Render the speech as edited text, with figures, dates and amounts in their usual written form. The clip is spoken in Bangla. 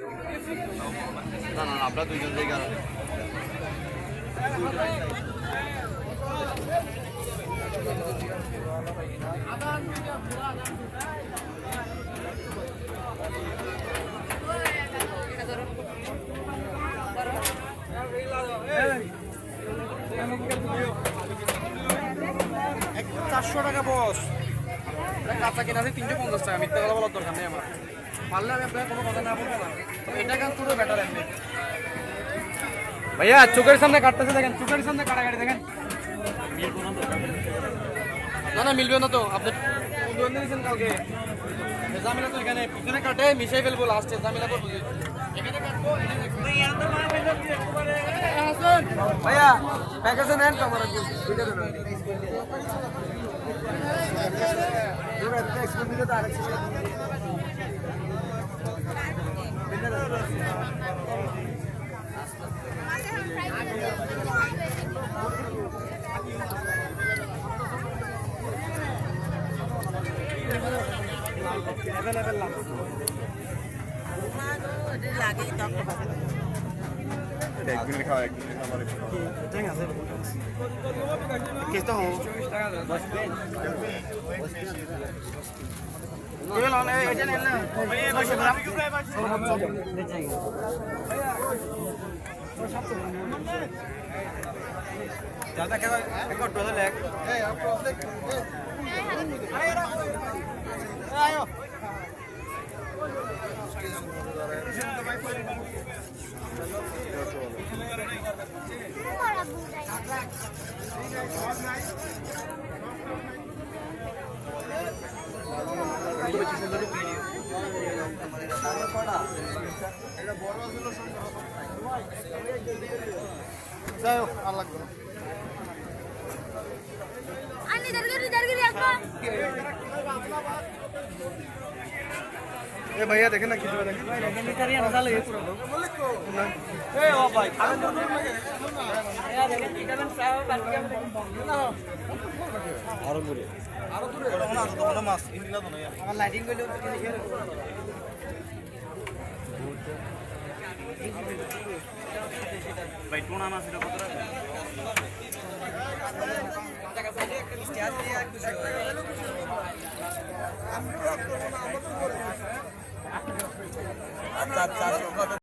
না না আমরা দুইজন জায়গা টাকা বস কাঁচা কিনা আছে 350 টাকা মিথ্যা কথা বলার দরকার নেই আমার পারলে আমি আপনাকে কোনো কথা না বলবো না এটা কাজ পুরো বেটার এমনি ভাইয়া চোখের সামনে কাটতেছে দেখেন চোখের সামনে কাটাকাটি দেখেন না না মিলবে না তো আপনি বন্ধু দিয়েছেন কালকে জামিলা তো এখানে পিছনে কাটে মিশাই ফেলবো লাস্টে জামিলা করবো এখানে কাটবো ভাইয়া প্যাকেজে নেন তো আমার এক মিনিট খাওয়া এক মিনিট খাবার ঠিক আছে কিস্তা হোক ज़्यादा क्या एक और डॉलर लेग आयो ए भैया देखे ना कितना देखे ए ओ भाई আরো দূরে ওটা মাছ ইন্ডিয়া তো নয় আমার লাইটিং করলে ভাই টোনা মাছ এটা কত টাকা টাকা সাইডে একটা মিষ্টি আছে এক দুশো আচ্ছা আচ্ছা